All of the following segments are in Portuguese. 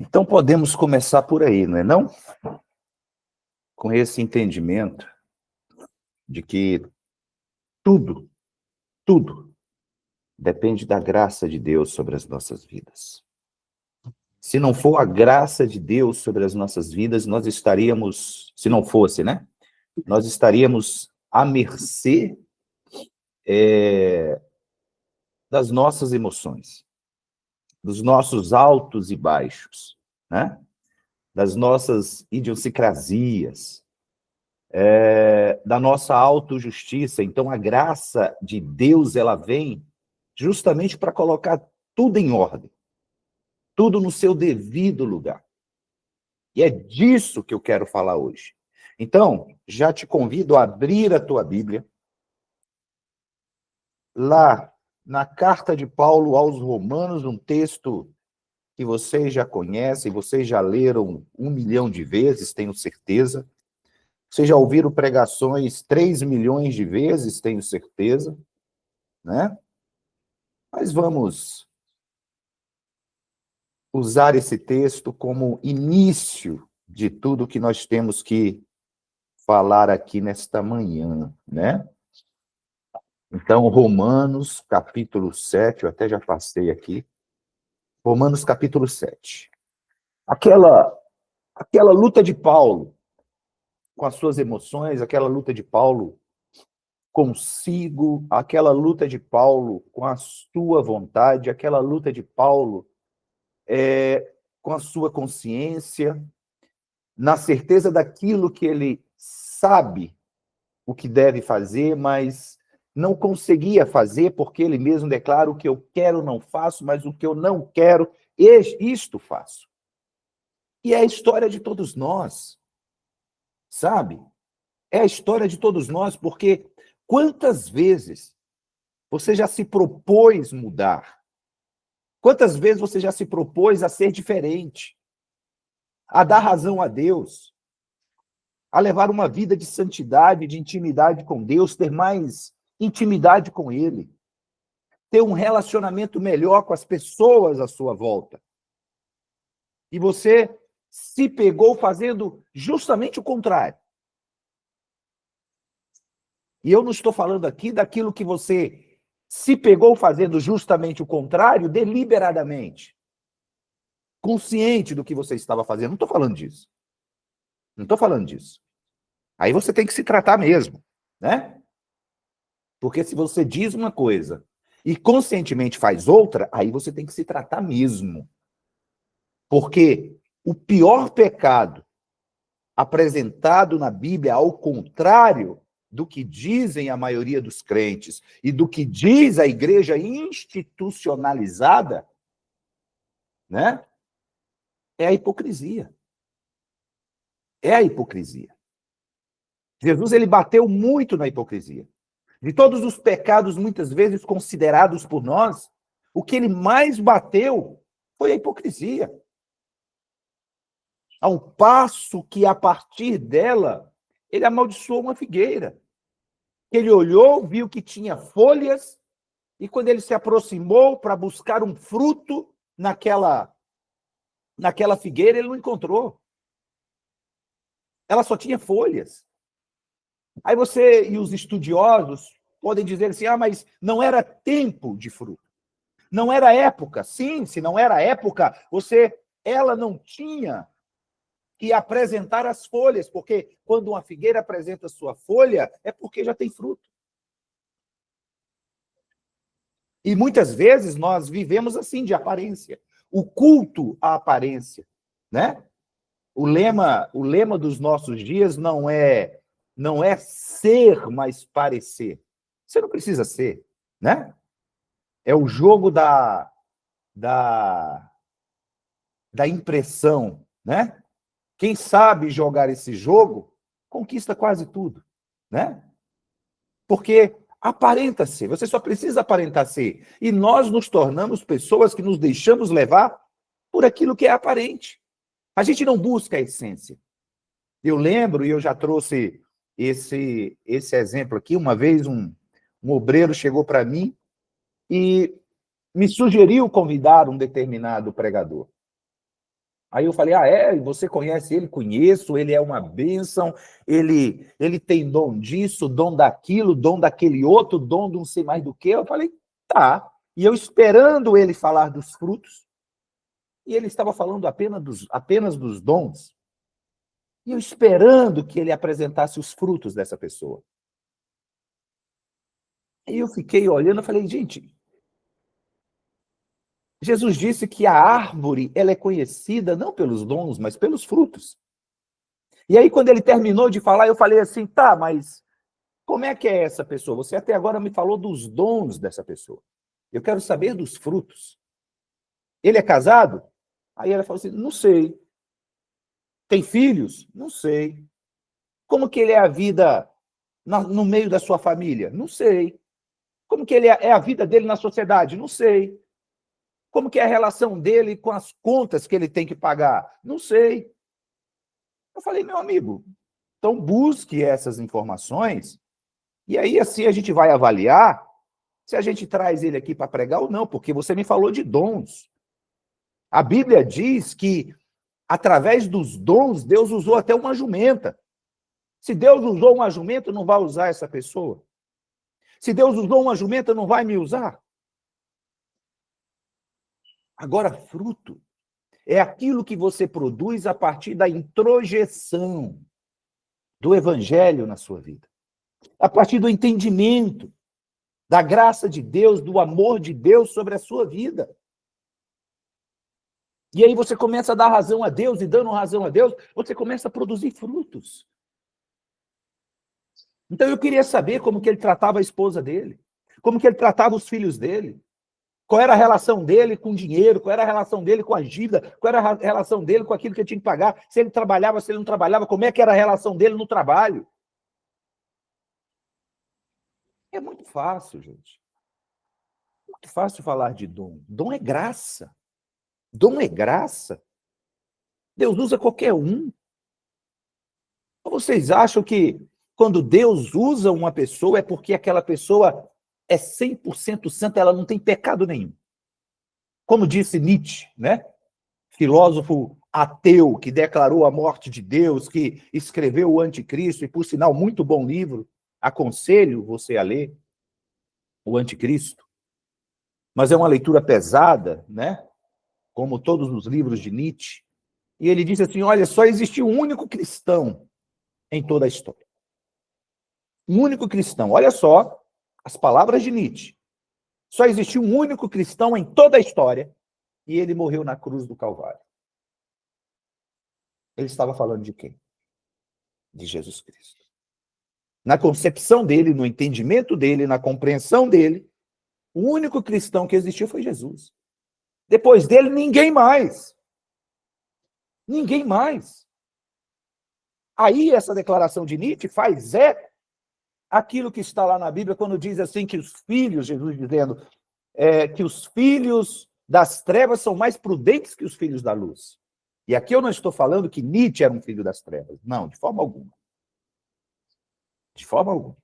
Então podemos começar por aí, não é não? Com esse entendimento de que tudo, tudo depende da graça de Deus sobre as nossas vidas. Se não for a graça de Deus sobre as nossas vidas, nós estaríamos, se não fosse, né? Nós estaríamos à mercê das nossas emoções, dos nossos altos e baixos, né? Das nossas idiosincrasias, da nossa autojustiça. Então, a graça de Deus, ela vem justamente para colocar tudo em ordem, tudo no seu devido lugar. E é disso que eu quero falar hoje. Então, já te convido a abrir a tua Bíblia, lá na carta de Paulo aos Romanos, um texto que vocês já conhecem, vocês já leram 1 milhão de vezes, tenho certeza. Vocês já ouviram pregações 3 milhões de vezes, tenho certeza, né? Mas vamos usar esse texto como início de tudo que nós temos que falar aqui nesta manhã, né? Então, Romanos, capítulo 7, eu até já passei aqui. Romanos, capítulo 7. Aquela luta de Paulo com as suas emoções, aquela luta de Paulo consigo, aquela luta de Paulo com a sua vontade, aquela luta de Paulo com a sua consciência, na certeza daquilo que ele sabe o que deve fazer, mas não conseguia fazer, porque ele mesmo declara: o que eu quero não faço, mas o que eu não quero, isto faço. E é a história de todos nós, sabe? É a história de todos nós, porque quantas vezes você já se propôs mudar? Quantas vezes você já se propôs a ser diferente, a dar razão a Deus, a levar uma vida de santidade, de intimidade com Deus, ter mais intimidade com Ele, ter um relacionamento melhor com as pessoas à sua volta? E você se pegou fazendo justamente o contrário. E eu não estou falando aqui daquilo que você se pegou fazendo justamente o contrário, deliberadamente, consciente do que você estava fazendo. Não estou falando disso. Não estou falando disso. Aí você tem que se tratar mesmo, né? Porque se você diz uma coisa e conscientemente faz outra, aí você tem que se tratar mesmo. Porque o pior pecado apresentado na Bíblia, ao contrário do que dizem a maioria dos crentes e do que diz a igreja institucionalizada, né? É a hipocrisia. É a hipocrisia. Jesus, ele bateu muito na hipocrisia. De todos os pecados, muitas vezes considerados por nós, o que ele mais bateu foi a hipocrisia. Ao passo que, a partir dela, ele amaldiçoou uma figueira. Ele olhou, viu que tinha folhas, e quando ele se aproximou para buscar um fruto naquela figueira, ele não encontrou. Ela só tinha folhas. Aí você e os estudiosos podem dizer assim: ah, mas não era tempo de fruto. Não era época. Sim, se não era época, ela não tinha que apresentar as folhas, porque quando uma figueira apresenta sua folha, é porque já tem fruto. E muitas vezes nós vivemos assim, de aparência. O culto à aparência, né? O lema dos nossos dias não é ser, mas parecer. Você não precisa ser, né? É o jogo da impressão, né? Quem sabe jogar esse jogo conquista quase tudo, né? Porque aparenta ser, você só precisa aparentar ser. E nós nos tornamos pessoas que nos deixamos levar por aquilo que é aparente. A gente não busca a essência. Eu lembro, e eu já trouxe esse exemplo aqui, uma vez um obreiro chegou para mim e me sugeriu convidar um determinado pregador. Aí eu falei, você conhece ele? Conheço, ele é uma bênção, ele tem dom disso, dom daquilo, dom daquele outro, dom de não sei mais do que. Eu falei, tá. E eu esperando ele falar dos frutos, e ele estava falando apenas dos dons, e eu esperando que ele apresentasse os frutos dessa pessoa. E eu fiquei olhando, eu falei, gente, Jesus disse que a árvore ela é conhecida não pelos dons, mas pelos frutos. E aí, quando ele terminou de falar, eu falei assim, tá, mas como é que é essa pessoa? Você até agora me falou dos dons dessa pessoa. Eu quero saber dos frutos. Ele é casado? Aí ela falou assim, não sei. Tem filhos? Não sei. Como que ele é a vida no meio da sua família? Não sei. Como que ele é a vida dele na sociedade? Não sei. Como que é a relação dele com as contas que ele tem que pagar? Não sei. Eu falei, meu amigo, então busque essas informações e aí assim a gente vai avaliar se a gente traz ele aqui para pregar ou não, porque você me falou de dons. A Bíblia diz que através dos dons Deus usou até uma jumenta. Se Deus usou uma jumenta, não vai usar essa pessoa. Se Deus usou uma jumenta, não vai me usar. Agora, fruto é aquilo que você produz a partir da introjeção do evangelho na sua vida. A partir do entendimento da graça de Deus, do amor de Deus sobre a sua vida. E aí você começa a dar razão a Deus, e dando razão a Deus, você começa a produzir frutos. Então eu queria saber como que ele tratava a esposa dele, como que ele tratava os filhos dele, qual era a relação dele com o dinheiro, qual era a relação dele com a dívida, qual era a relação dele com aquilo que ele tinha que pagar, se ele trabalhava, se ele não trabalhava, como é que era a relação dele no trabalho. É muito fácil, gente. Muito fácil falar de dom. Dom é graça. Dom é graça. Deus usa qualquer um. Ou vocês acham que quando Deus usa uma pessoa é porque aquela pessoa é 100% santa, ela não tem pecado nenhum? Como disse Nietzsche, né? Filósofo ateu que declarou a morte de Deus, que escreveu o Anticristo, e por sinal, muito bom livro, aconselho você a ler o Anticristo. Mas é uma leitura pesada, né? Como todos os livros de Nietzsche. E ele disse assim, olha, só existiu um único cristão em toda a história. Um único cristão. Olha só as palavras de Nietzsche. Só existiu um único cristão em toda a história e ele morreu na cruz do Calvário. Ele estava falando de quem? De Jesus Cristo. Na concepção dele, no entendimento dele, na compreensão dele, o único cristão que existiu foi Jesus. Depois dele, ninguém mais. Ninguém mais. Aí essa declaração de Nietzsche faz aquilo que está lá na Bíblia, quando diz assim que os filhos, Jesus dizendo, que os filhos das trevas são mais prudentes que os filhos da luz. E aqui eu não estou falando que Nietzsche era um filho das trevas. Não, de forma alguma. De forma alguma.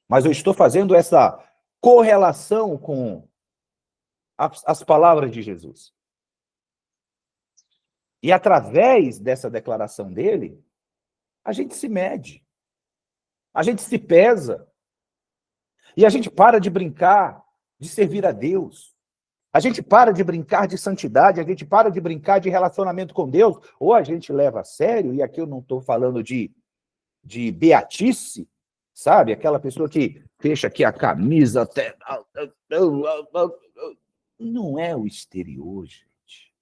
Mas eu estou fazendo essa correlação com as palavras de Jesus. E através dessa declaração dele, a gente se mede. A gente se pesa. E a gente para de brincar de servir a Deus. A gente para de brincar de santidade, a gente para de brincar de relacionamento com Deus, ou a gente leva a sério, e aqui eu não estou falando de beatice, sabe? Aquela pessoa que fecha aqui a camisa até... Não é o exterior, gente.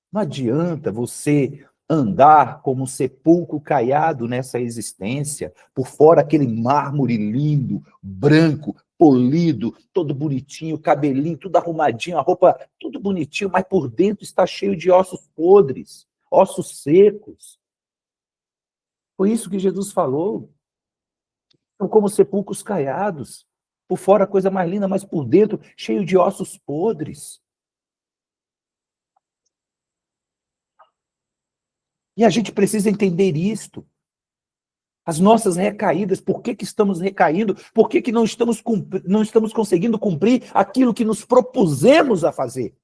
Não adianta você andar como um sepulcro caiado nessa existência, por fora aquele mármore lindo, branco, polido, todo bonitinho, cabelinho, tudo arrumadinho, a roupa tudo bonitinho, mas por dentro está cheio de ossos podres, ossos secos. Foi isso que Jesus falou. São como sepulcros caiados, por fora a coisa mais linda, mas por dentro cheio de ossos podres. E a gente precisa entender isto. As nossas recaídas, por que estamos recaindo? Por que não estamos conseguindo cumprir aquilo que nos propusemos a fazer?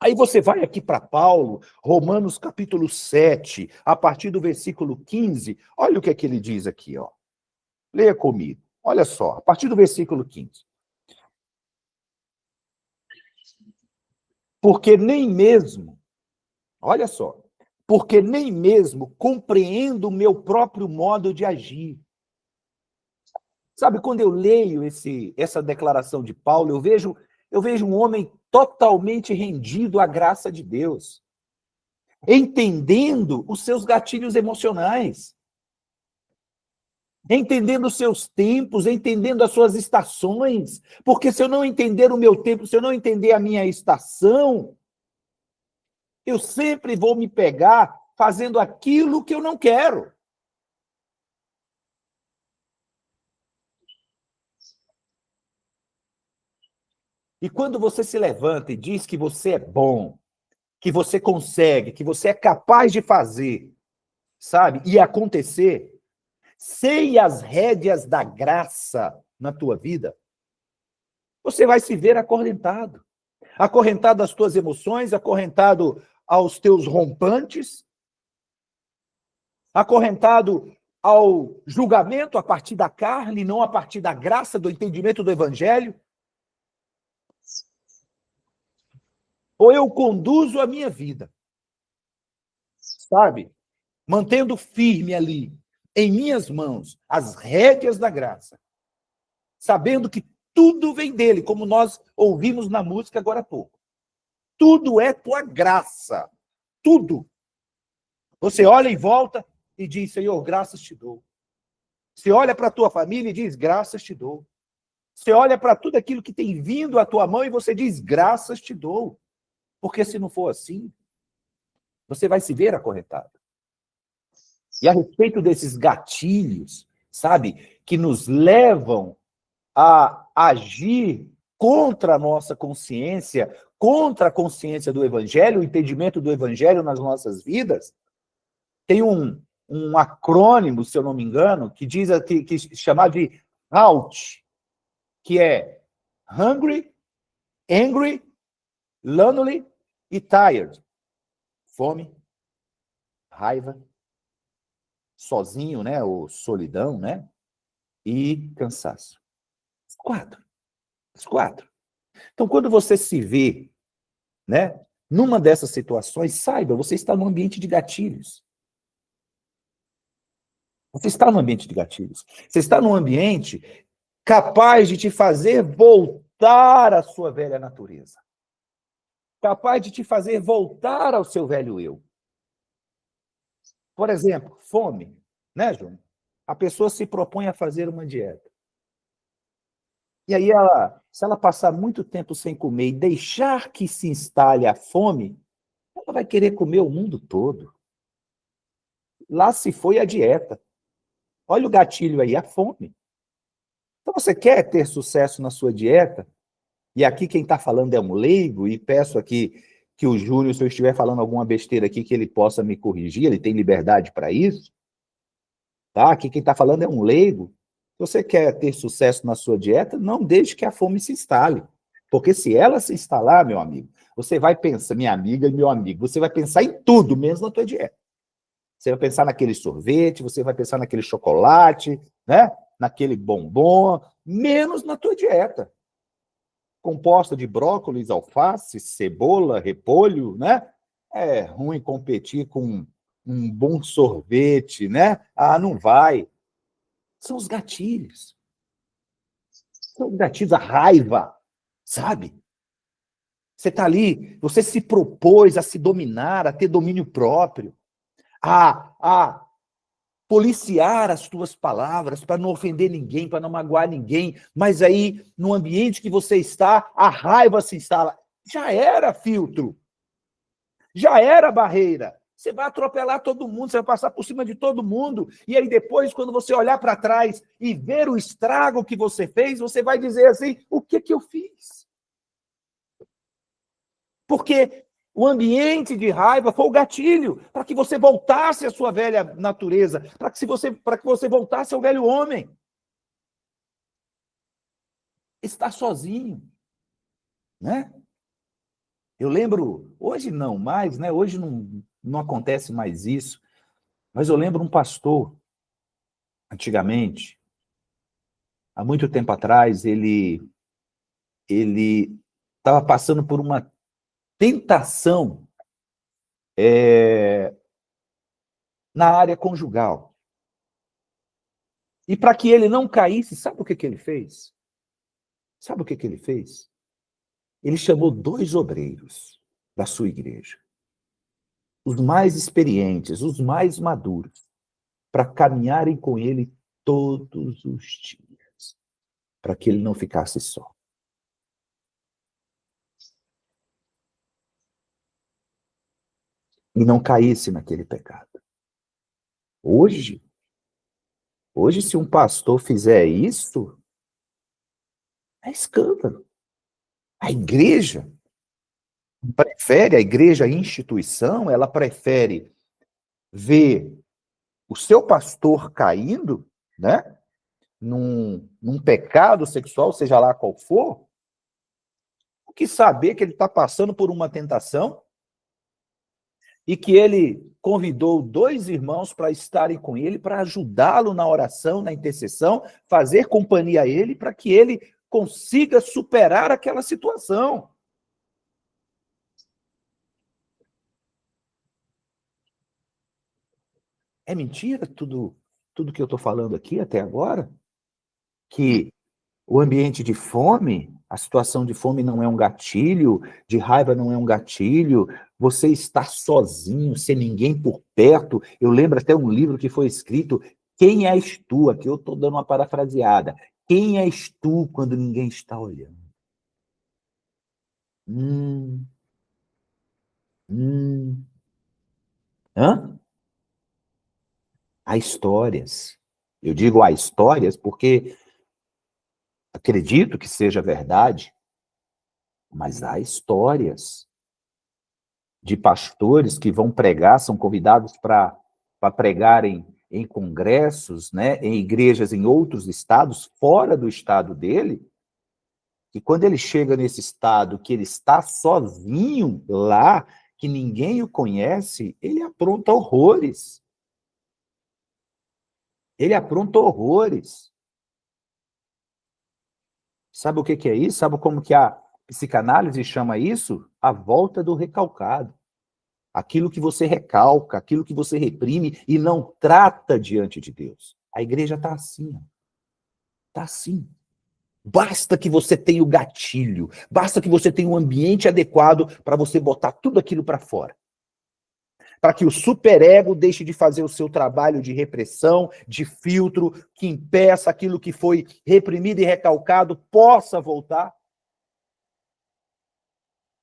Aí você vai aqui para Paulo, Romanos capítulo 7, a partir do versículo 15, olha o que é que ele diz aqui, ó. Leia comigo. Olha só, a partir do versículo 15. Porque nem mesmo, olha só, porque nem mesmo compreendo o meu próprio modo de agir. Sabe, quando eu leio essa declaração de Paulo, eu vejo um homem totalmente rendido à graça de Deus, entendendo os seus gatilhos emocionais, entendendo os seus tempos, entendendo as suas estações, porque se eu não entender o meu tempo, se eu não entender a minha estação, eu sempre vou me pegar fazendo aquilo que eu não quero. E quando você se levanta e diz que você é bom, que você consegue, que você é capaz de fazer, sabe? E acontecer, sem as rédeas da graça na tua vida, você vai se ver acorrentado. Acorrentado às tuas emoções, acorrentado aos teus rompantes, acorrentado ao julgamento a partir da carne, não a partir da graça, do entendimento do evangelho. Ou eu conduzo a minha vida, sabe? Mantendo firme ali, em minhas mãos, as rédeas da graça, sabendo que tudo vem dele, como nós ouvimos na música agora há pouco. Tudo é tua graça. Tudo. Você olha em volta e diz, Senhor, graças te dou. Você olha para a tua família e diz, graças te dou. Você olha para tudo aquilo que tem vindo à tua mão e você diz, graças te dou. Porque se não for assim, você vai se ver acorrentado. E a respeito desses gatilhos, sabe, que nos levam a agir contra a nossa consciência, contra a consciência do Evangelho, o entendimento do Evangelho nas nossas vidas, tem um acrônimo, se eu não me engano, que diz que chamado de HALT, que é Hungry, Angry, Lonely e Tired. Fome, raiva, sozinho, né, ou solidão, né, e cansaço. Os quatro. Então, quando você se vê, né, numa dessas situações, saiba, você está num ambiente de gatilhos. Você está num ambiente de gatilhos. Você está num ambiente capaz de te fazer voltar à sua velha natureza. Capaz de te fazer voltar ao seu velho eu. Por exemplo, fome, né, Júnior? A pessoa se propõe a fazer uma dieta. E aí, se ela passar muito tempo sem comer e deixar que se instale a fome, ela vai querer comer o mundo todo. Lá se foi a dieta. Olha o gatilho aí, a fome. Então, você quer ter sucesso na sua dieta? E aqui quem está falando é um leigo, e peço aqui que o Júnior, se eu estiver falando alguma besteira aqui, que ele possa me corrigir, ele tem liberdade para isso. Tá? Aqui quem está falando é um leigo. Se você quer ter sucesso na sua dieta, não deixe que a fome se instale. Porque se ela se instalar, meu amigo, você vai pensar, minha amiga e meu amigo, você vai pensar em tudo, menos na tua dieta. Você vai pensar naquele sorvete, você vai pensar naquele chocolate, né? Naquele bombom, menos na tua dieta. Composta de brócolis, alface, cebola, repolho, né? É ruim competir com um bom sorvete, né? Ah, não vai. São os gatilhos. São os gatilhos, a raiva, sabe? Você está ali, você se propôs a se dominar, a ter domínio próprio, a policiar as tuas palavras para não ofender ninguém, para não magoar ninguém, mas aí, no ambiente que você está, a raiva se instala. Já era filtro, já era barreira. Você vai atropelar todo mundo, você vai passar por cima de todo mundo, e aí depois, quando você olhar para trás e ver o estrago que você fez, você vai dizer assim, o que eu fiz? Porque o ambiente de raiva foi o gatilho para que você voltasse à sua velha natureza, para que você voltasse ao velho homem. Estar sozinho, né? Eu lembro, hoje não mais, né? Hoje não acontece mais isso, mas eu lembro um pastor, antigamente, há muito tempo atrás, ele estava passando por uma tentação na área conjugal. E para que ele não caísse, sabe o que que ele fez? Sabe o que que ele fez? Ele chamou 2 obreiros da sua igreja, os mais experientes, os mais maduros, para caminharem com ele todos os dias, para que ele não ficasse só. E não caísse naquele pecado. Hoje, se um pastor fizer isso, é escândalo. A igreja prefere, a igreja, a instituição, ela prefere ver o seu pastor caindo, né, num pecado sexual, seja lá qual for, do que saber que ele está passando por uma tentação e que ele convidou 2 irmãos para estarem com ele, para ajudá-lo na oração, na intercessão, fazer companhia a ele, para que ele consiga superar aquela situação. É mentira tudo que eu estou falando aqui até agora? Que o ambiente de fome, a situação de fome não é um gatilho, de raiva não é um gatilho, você está sozinho, sem ninguém por perto. Eu lembro até um livro que foi escrito, Quem és tu? Aqui eu estou dando uma parafraseada. Quem és tu quando ninguém está olhando? Hum, hum. Hã? Há histórias. Eu digo há histórias porque acredito que seja verdade, mas há histórias de pastores que vão pregar, são convidados para pregarem em congressos, né, em igrejas em outros estados, fora do estado dele, e quando ele chega nesse estado que ele está sozinho lá, que ninguém o conhece, ele apronta horrores. Ele apronta horrores. Sabe o que que é isso? Sabe como que a psicanálise chama isso? A volta do recalcado. Aquilo que você recalca, aquilo que você reprime e não trata diante de Deus. A igreja está assim, está assim. Basta que você tenha o gatilho, basta que você tenha um ambiente adequado para você botar tudo aquilo para fora. Para que o superego deixe de fazer o seu trabalho de repressão, de filtro, que impeça aquilo que foi reprimido e recalcado possa voltar.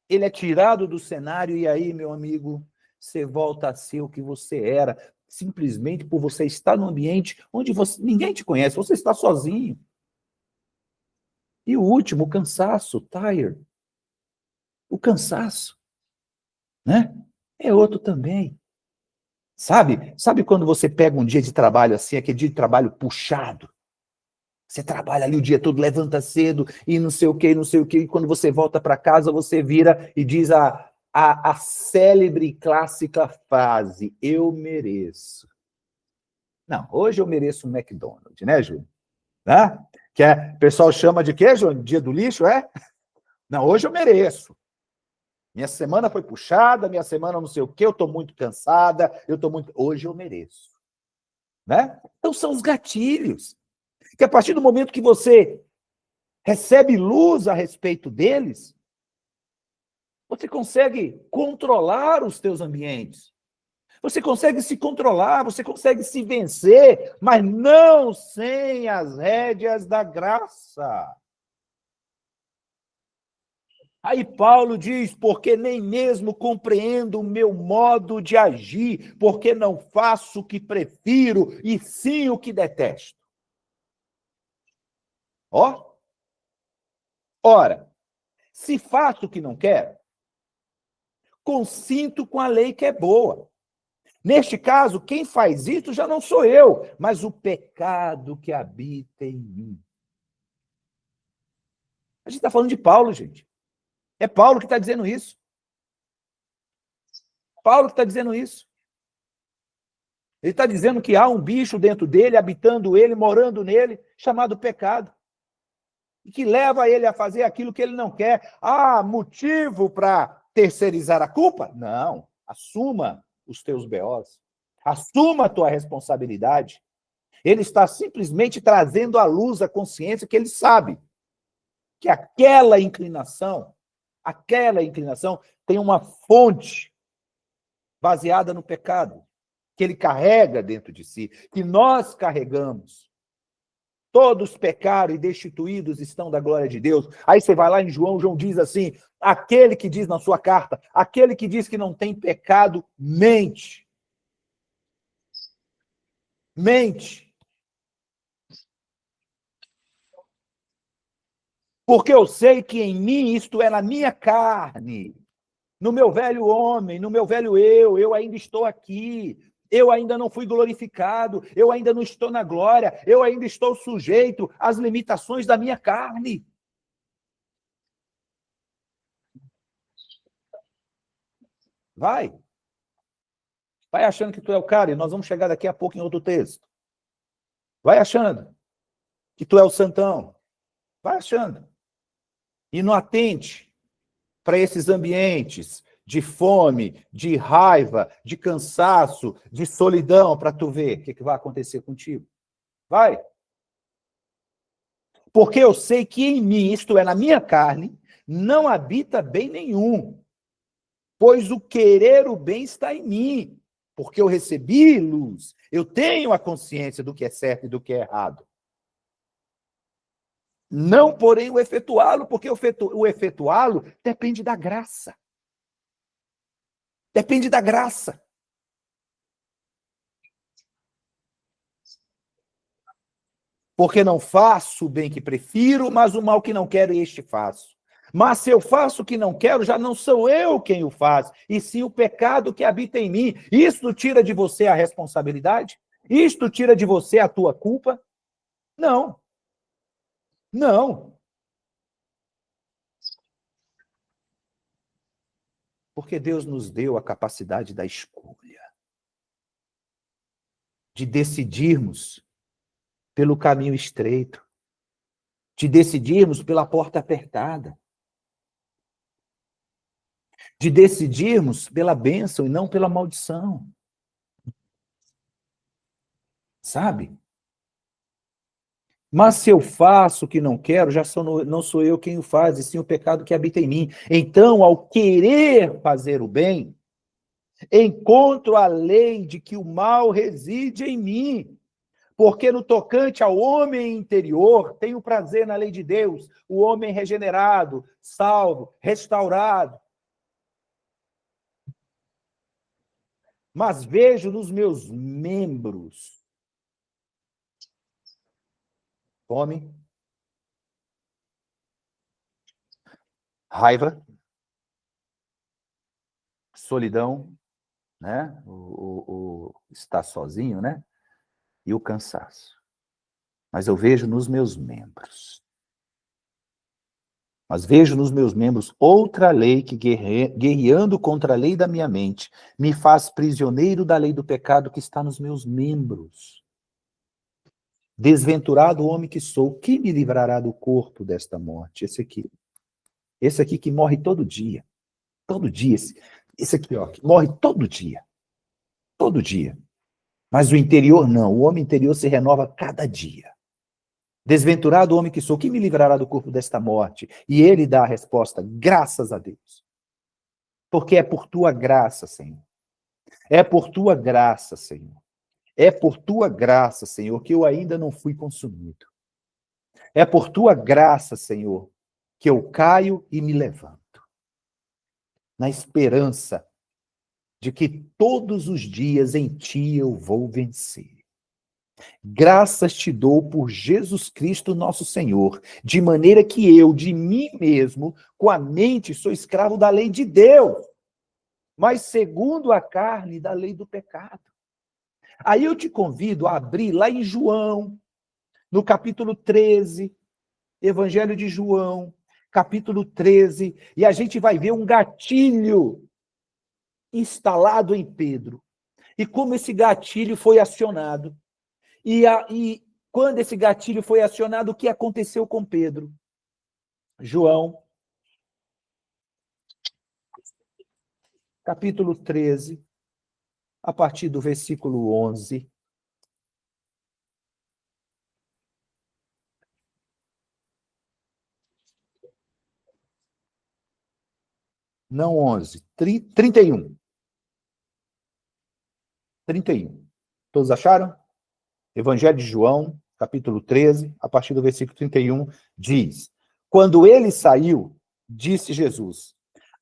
Ele é tirado do cenário e aí, meu amigo, você volta a ser o que você era, simplesmente por você estar num ambiente onde ninguém te conhece, você está sozinho. E o último, o cansaço, tired. O cansaço, né? É outro também. Sabe quando você pega um dia de trabalho assim, aquele dia de trabalho puxado? Você trabalha ali o dia todo, levanta cedo e não sei o que, não sei o que, e quando você volta para casa, você vira e diz a célebre e clássica frase, eu mereço. Não, hoje eu mereço um McDonald's, né, Júlio? Né? Que o pessoal chama de quê, Júlio? Dia do lixo, é? Não, hoje eu mereço. Minha semana foi puxada, minha semana não sei o quê, eu estou muito cansada, eu estou muito... Hoje eu mereço. Né? Então são os gatilhos. Que a partir do momento que você recebe luz a respeito deles, você consegue controlar os teus ambientes. Você consegue se controlar, você consegue se vencer, mas não sem as rédeas da graça. Aí Paulo diz, porque nem mesmo compreendo o meu modo de agir, porque não faço o que prefiro, e sim o que detesto. Ó, ora, se faço o que não quero, consinto com a lei que é boa. Neste caso, quem faz isso já não sou eu, mas o pecado que habita em mim. A gente está falando de Paulo, gente. É Paulo que está dizendo isso. Paulo que está dizendo isso. Ele está dizendo que há um bicho dentro dele, habitando ele, morando nele, chamado pecado. E que leva ele a fazer aquilo que ele não quer. Há motivo para terceirizar a culpa? Não. Assuma os teus BOs. Assuma a tua responsabilidade. Ele está simplesmente trazendo à luz a consciência que ele sabe que aquela inclinação tem uma fonte baseada no pecado, que ele carrega dentro de si, que nós carregamos. Todos pecaram e destituídos estão da glória de Deus. Aí você vai lá em João, João diz assim, aquele que diz na sua carta, aquele que diz que não tem pecado, mente. Mente. Porque eu sei que em mim, isto é, na minha carne, no meu velho homem, no meu velho eu ainda estou aqui, eu ainda não fui glorificado, eu ainda não estou na glória, eu ainda estou sujeito às limitações da minha carne. Vai achando que tu é o cara, e nós vamos chegar daqui a pouco em outro texto. Vai achando que tu é o santão. Vai achando. E não atente para esses ambientes de fome, de raiva, de cansaço, de solidão, para tu ver o que vai acontecer contigo. Vai. Porque eu sei que em mim, isto é, na minha carne, não habita bem nenhum, pois o querer o bem está em mim, porque eu recebi luz, eu tenho a consciência do que é certo e do que é errado. Não, porém, o efetuá-lo, porque o efetuá-lo depende da graça. Depende da graça. Porque não faço o bem que prefiro, mas o mal que não quero, este faço. Mas se eu faço o que não quero, já não sou eu quem o faz, e sim o pecado que habita em mim. Isto tira de você a responsabilidade? Isto tira de você a tua culpa? Não. Não. Porque Deus nos deu a capacidade da escolha, de decidirmos pelo caminho estreito, de decidirmos pela porta apertada, de decidirmos pela bênção e não pela maldição. Sabe? Mas se eu faço o que não quero, não sou eu quem o faz, e sim o pecado que habita em mim. Então, ao querer fazer o bem, encontro a lei de que o mal reside em mim. Porque no tocante ao homem interior, tenho prazer na lei de Deus, o homem regenerado, salvo, restaurado. Mas vejo nos meus membros fome, raiva, solidão, né? O estar sozinho, né? E o cansaço. Mas eu vejo nos meus membros. Mas vejo nos meus membros outra lei que, guerreando contra a lei da minha mente, me faz prisioneiro da lei do pecado que está nos meus membros. Desventurado homem que sou, que me livrará do corpo desta morte? Esse aqui que morre todo dia. Todo dia. Esse aqui, ó, que morre todo dia. Todo dia. Mas o interior não. O homem interior se renova cada dia. Desventurado homem que sou, que me livrará do corpo desta morte? E ele dá a resposta, graças a Deus. Porque é por tua graça, Senhor. É por tua graça, Senhor. É por tua graça, Senhor, que eu ainda não fui consumido. É por tua graça, Senhor, que eu caio e me levanto. Na esperança de que todos os dias em ti eu vou vencer. Graças te dou por Jesus Cristo nosso Senhor, de maneira que eu, de mim mesmo, com a mente, sou escravo da lei de Deus, mas segundo a carne, da lei do pecado. Aí eu te convido a abrir lá em João, no capítulo 13, Evangelho de João, capítulo 13, e a gente vai ver um gatilho instalado em Pedro. E como esse gatilho foi acionado. E quando esse gatilho foi acionado, o que aconteceu com Pedro? João, capítulo 13, a partir do versículo 11. Não 11, 31. 31. Todos acharam? Evangelho de João, capítulo 13, a partir do versículo 31, diz: Quando ele saiu, disse Jesus: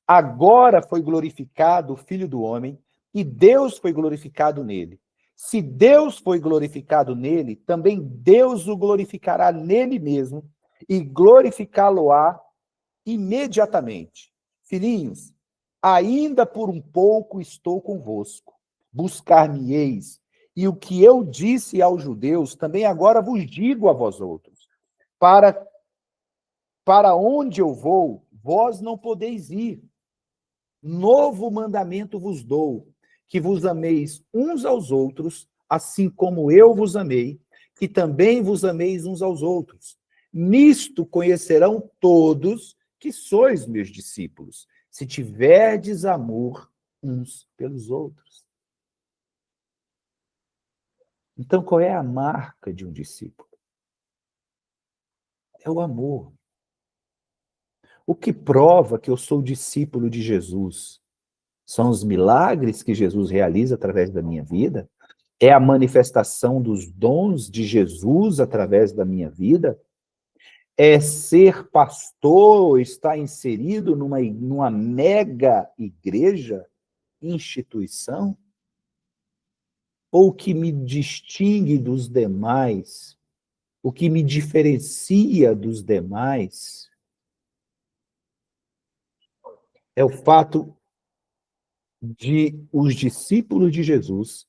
Agora foi glorificado o Filho do Homem, e Deus foi glorificado nele. Se Deus foi glorificado nele, também Deus o glorificará nele mesmo, e glorificá-lo-á imediatamente. Filhinhos, ainda por um pouco estou convosco. Buscar-me-eis, e o que eu disse aos judeus, também agora vos digo a vós outros. Para onde eu vou, vós não podeis ir. Novo mandamento vos dou, que vos ameis uns aos outros, assim como eu vos amei, que também vos ameis uns aos outros. Nisto conhecerão todos que sois meus discípulos, se tiverdes amor uns pelos outros. Então, qual é a marca de um discípulo? É o amor. O que prova que eu sou discípulo de Jesus são os milagres que Jesus realiza através da minha vida? É a manifestação dos dons de Jesus através da minha vida? É ser pastor, estar inserido numa mega igreja, instituição? Ou o que me distingue dos demais, o que me diferencia dos demais, é o fato de os discípulos de Jesus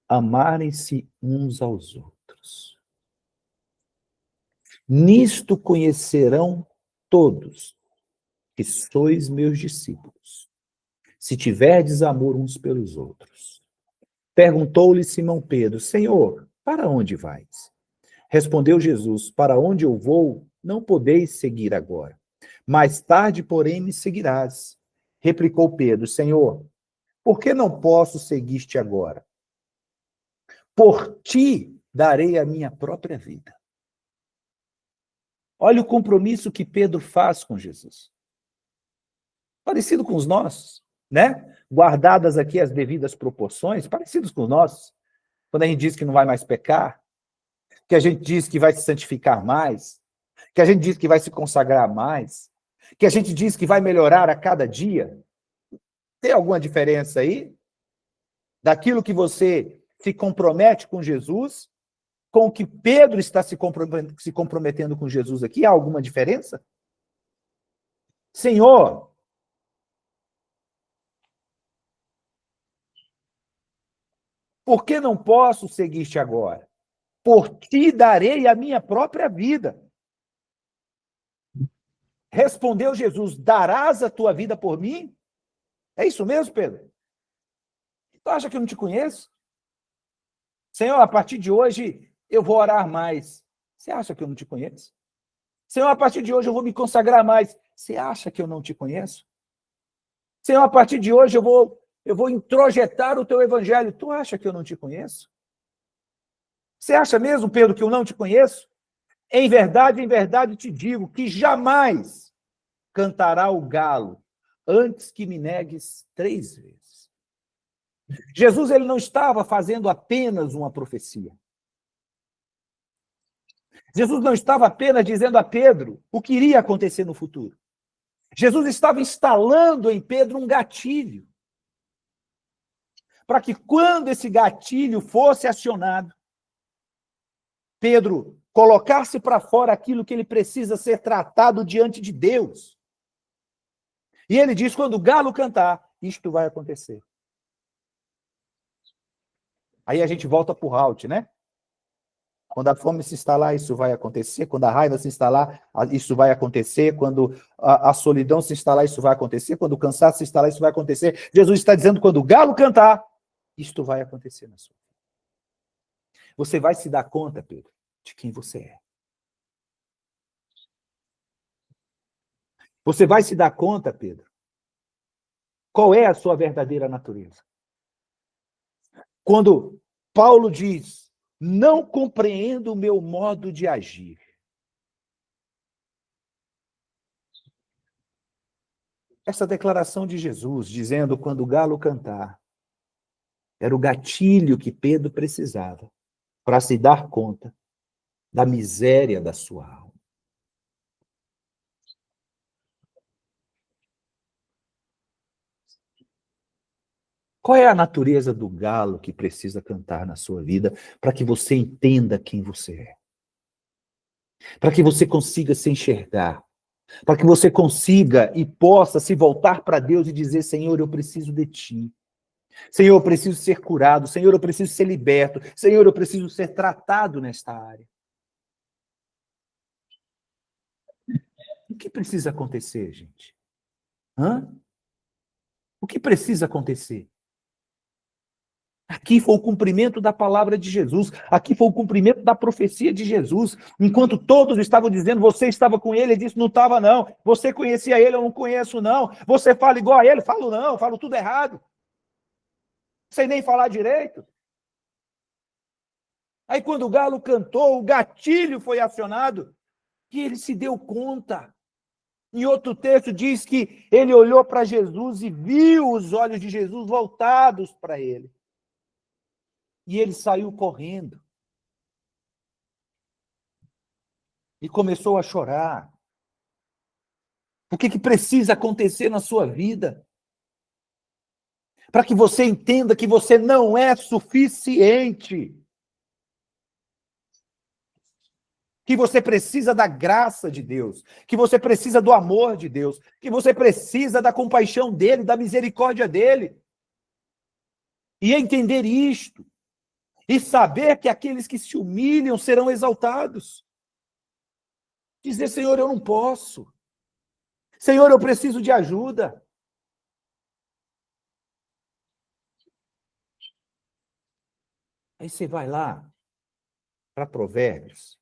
amarem-se uns aos outros. Nisto conhecerão todos que sois meus discípulos, se tiverdes amor uns pelos outros. Perguntou-lhe Simão Pedro: Senhor, para onde vais? Respondeu Jesus: Para onde eu vou, não podeis seguir agora. Mais tarde, porém, me seguirás. Replicou Pedro: Senhor, por que não posso seguir-te agora? Por ti darei a minha própria vida. Olha o compromisso que Pedro faz com Jesus. Parecido com os nossos, né? Guardadas aqui as devidas proporções, parecidos com os nossos. Quando a gente diz que não vai mais pecar, que a gente diz que vai se santificar mais, que a gente diz que vai se consagrar mais, que a gente diz que vai melhorar a cada dia. Tem alguma diferença aí? Daquilo que você se compromete com Jesus, com o que Pedro está se comprometendo com Jesus aqui? Há alguma diferença? Senhor, por que não posso seguir-te agora? Por ti darei a minha própria vida. Respondeu Jesus: darás a tua vida por mim? É isso mesmo, Pedro? Tu acha que eu não te conheço? Senhor, a partir de hoje eu vou orar mais. Você acha que eu não te conheço? Senhor, a partir de hoje eu vou me consagrar mais. Você acha que eu não te conheço? Senhor, a partir de hoje eu vou introjetar o teu evangelho. Tu acha que eu não te conheço? Você acha mesmo, Pedro, que eu não te conheço? Em verdade te digo que jamais cantará o galo antes que me negues 3 vezes. Jesus, ele não estava fazendo apenas uma profecia. Jesus não estava apenas dizendo a Pedro o que iria acontecer no futuro. Jesus estava instalando em Pedro um gatilho, para que quando esse gatilho fosse acionado, Pedro colocasse para fora aquilo que ele precisa ser tratado diante de Deus. E ele diz: quando o galo cantar, isto vai acontecer. Aí a gente volta para o Halt, né? Quando a fome se instalar, isso vai acontecer. Quando a raiva se instalar, isso vai acontecer. Quando a solidão se instalar, isso vai acontecer. Quando o cansaço se instalar, isso vai acontecer. Jesus está dizendo, quando o galo cantar, isto vai acontecer na sua vida. Você vai se dar conta, Pedro, de quem você é. Você vai se dar conta, Pedro, qual é a sua verdadeira natureza. Quando Paulo diz, não compreendo o meu modo de agir. Essa declaração de Jesus, dizendo, quando o galo cantar, era o gatilho que Pedro precisava para se dar conta da miséria da sua alma. Qual é a natureza do galo que precisa cantar na sua vida para que você entenda quem você é? Para que você consiga se enxergar, para que você consiga e possa se voltar para Deus e dizer, Senhor, eu preciso de Ti. Senhor, eu preciso ser curado. Senhor, eu preciso ser liberto. Senhor, eu preciso ser tratado nesta área. O que precisa acontecer, gente? Hã? O que precisa acontecer? Aqui foi o cumprimento da palavra de Jesus. Aqui foi o cumprimento da profecia de Jesus. Enquanto todos estavam dizendo, você estava com ele, ele disse, não estava não. Você conhecia ele, eu não conheço não. Você fala igual a ele, falo não, falo tudo errado. Sem nem falar direito. Aí quando o galo cantou, o gatilho foi acionado e ele se deu conta. Em outro texto diz que ele olhou para Jesus e viu os olhos de Jesus voltados para ele. E ele saiu correndo. E começou a chorar. O que precisa acontecer na sua vida? Para que você entenda que você não é suficiente. Que você precisa da graça de Deus. Que você precisa do amor de Deus. Que você precisa da compaixão dele, da misericórdia dele. E entender isto. E saber que aqueles que se humilham serão exaltados. Dizer, Senhor, eu não posso. Senhor, eu preciso de ajuda. Aí você vai lá para Provérbios.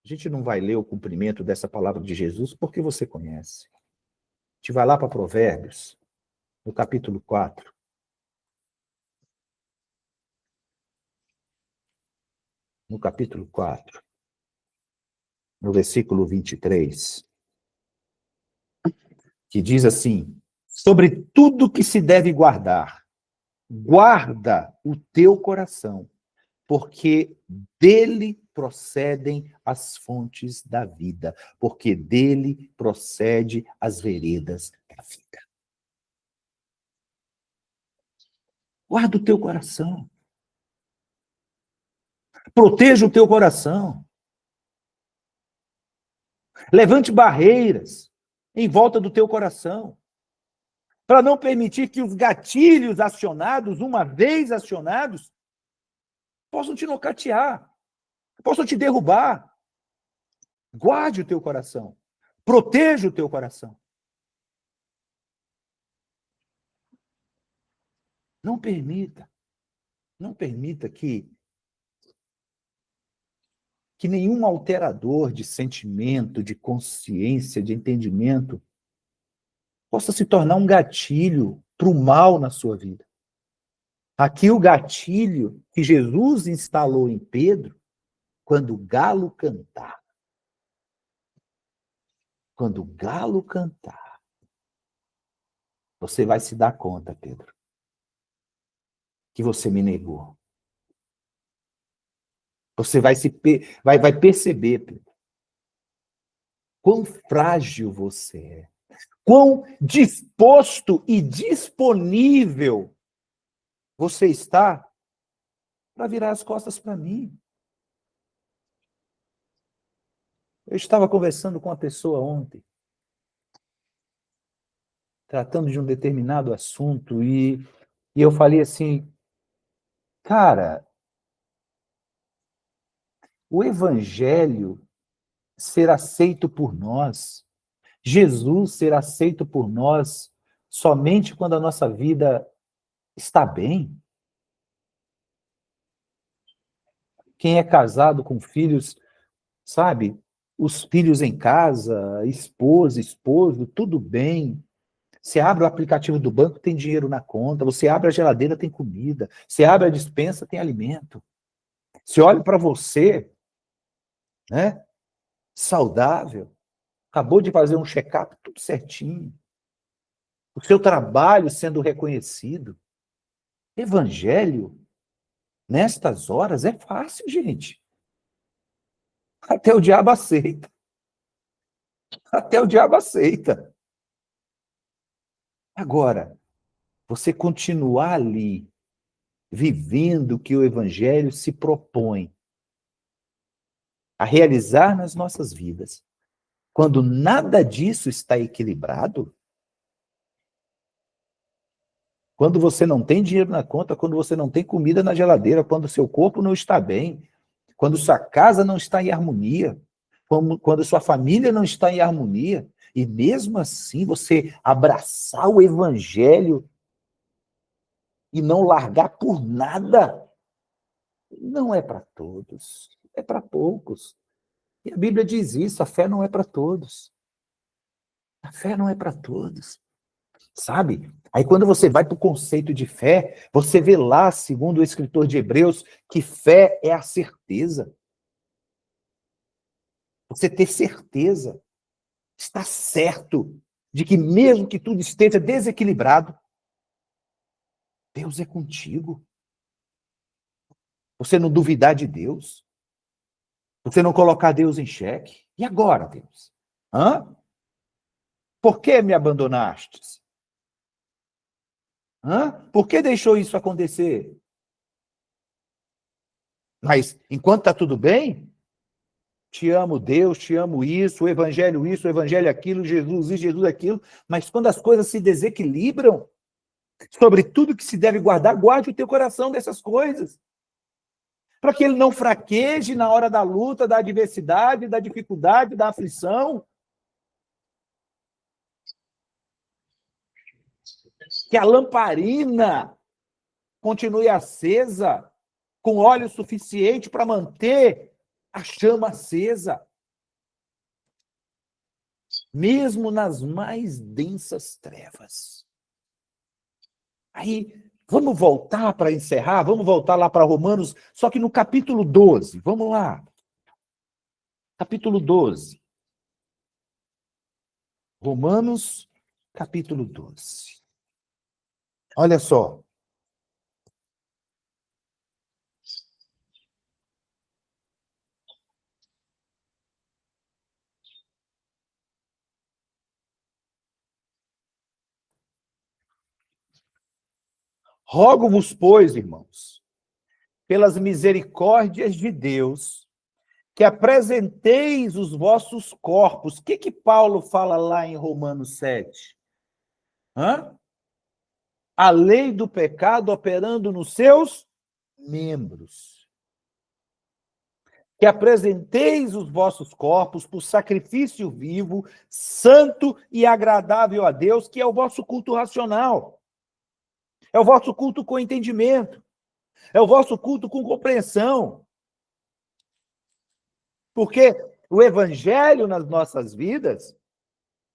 A gente não vai ler o cumprimento dessa palavra de Jesus porque você conhece. A gente vai lá para Provérbios, no capítulo 4. No capítulo 4, no versículo 23, que diz assim, sobre tudo que se deve guardar, guarda o teu coração, porque dele procedem as fontes da vida, porque dele procede as veredas da vida. Guarda o teu coração. Proteja o teu coração. Levante barreiras em volta do teu coração, para não permitir que os gatilhos acionados, uma vez acionados, possam te nocautear, possam te derrubar. Guarde o teu coração. Proteja o teu coração. Não permita, não permita que nenhum alterador de sentimento, de consciência, de entendimento, possa se tornar um gatilho para o mal na sua vida. Aqui o gatilho que Jesus instalou em Pedro, quando o galo cantar. Quando o galo cantar, você vai se dar conta, Pedro, que você me negou. Você vai perceber, Pedro, quão frágil você é, quão disposto e disponível você está para virar as costas para mim. Eu estava conversando com uma pessoa ontem, tratando de um determinado assunto, e eu falei assim, cara, o evangelho ser aceito por nós, Jesus ser aceito por nós somente quando a nossa vida está bem. Quem é casado com filhos, sabe? Os filhos em casa, esposa, esposo, tudo bem. Você abre o aplicativo do banco, tem dinheiro na conta. Você abre a geladeira, tem comida. Você abre a despensa, tem alimento. Você olha para você, né? Saudável. Acabou de fazer um check-up, tudo certinho. O seu trabalho sendo reconhecido. Evangelho, nestas horas, é fácil, gente. Até o diabo aceita. Até o diabo aceita. Agora, você continuar ali, vivendo o que o Evangelho se propõe a realizar nas nossas vidas, quando nada disso está equilibrado, quando você não tem dinheiro na conta, quando você não tem comida na geladeira, quando seu corpo não está bem, quando sua casa não está em harmonia, quando sua família não está em harmonia, e mesmo assim você abraçar o Evangelho e não largar por nada, não é para todos, é para poucos. E a Bíblia diz isso, a fé não é para todos. A fé não é para todos, sabe? Aí quando você vai para o conceito de fé, você vê lá, segundo o escritor de Hebreus, que fé é a certeza. Você ter certeza, estar certo de que mesmo que tudo esteja desequilibrado, Deus é contigo. Você não duvidar de Deus. Você não colocar Deus em xeque. E agora, Deus? Hã? Por que me abandonastes? Hã? Por que deixou isso acontecer? Mas enquanto está tudo bem, te amo Deus, te amo isso, o evangelho aquilo, Jesus isso, Jesus aquilo, mas quando as coisas se desequilibram, sobre tudo que se deve guardar, guarde o teu coração dessas coisas, para que ele não fraqueje na hora da luta, da adversidade, da dificuldade, da aflição, que a lamparina continue acesa, com óleo suficiente para manter a chama acesa, mesmo nas mais densas trevas. Aí, vamos voltar para encerrar, vamos voltar lá para Romanos, só que no capítulo 12, vamos lá. Capítulo 12. Romanos, capítulo 12. Olha só. Rogo-vos, pois, irmãos, pelas misericórdias de Deus, que apresenteis os vossos corpos. O que Paulo fala lá em Romanos 7? Hã? A lei do pecado operando nos seus membros. Que apresenteis os vossos corpos por sacrifício vivo, santo e agradável a Deus, que é o vosso culto racional. É o vosso culto com entendimento. É o vosso culto com compreensão. Porque o evangelho nas nossas vidas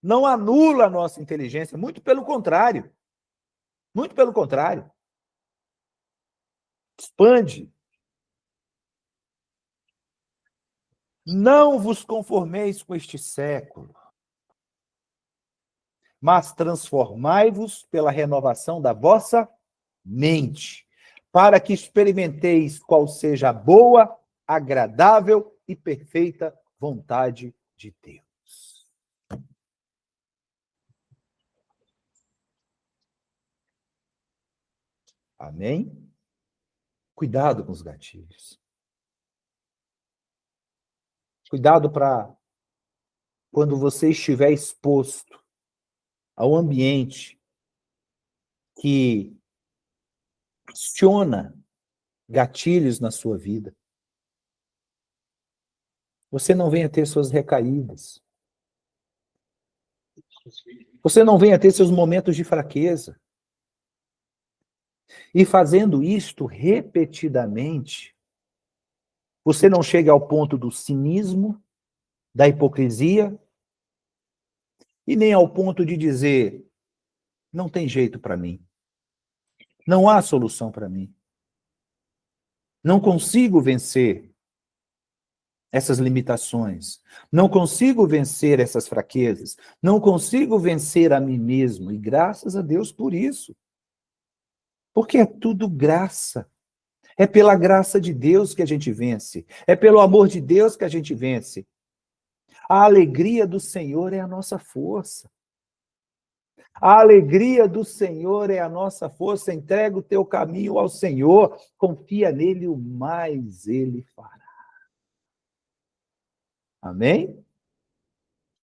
não anula a nossa inteligência, muito pelo contrário. Muito pelo contrário. Expande. Não vos conformeis com este século, mas transformai-vos pela renovação da vossa mente, para que experimenteis qual seja a boa, agradável e perfeita vontade de Deus. Amém? Cuidado com os gatilhos. Cuidado para quando você estiver exposto ao ambiente que aciona gatilhos na sua vida. Você não venha ter suas recaídas. Você não venha ter seus momentos de fraqueza. E fazendo isto repetidamente, você não chega ao ponto do cinismo, da hipocrisia, e nem ao ponto de dizer, não tem jeito para mim. Não há solução para mim. Não consigo vencer essas limitações. Não consigo vencer essas fraquezas. Não consigo vencer a mim mesmo. E graças a Deus por isso. Porque é tudo graça. É pela graça de Deus que a gente vence. É pelo amor de Deus que a gente vence. A alegria do Senhor é a nossa força. A alegria do Senhor é a nossa força. Entrega o teu caminho ao Senhor. Confia nele, o mais ele fará. Amém?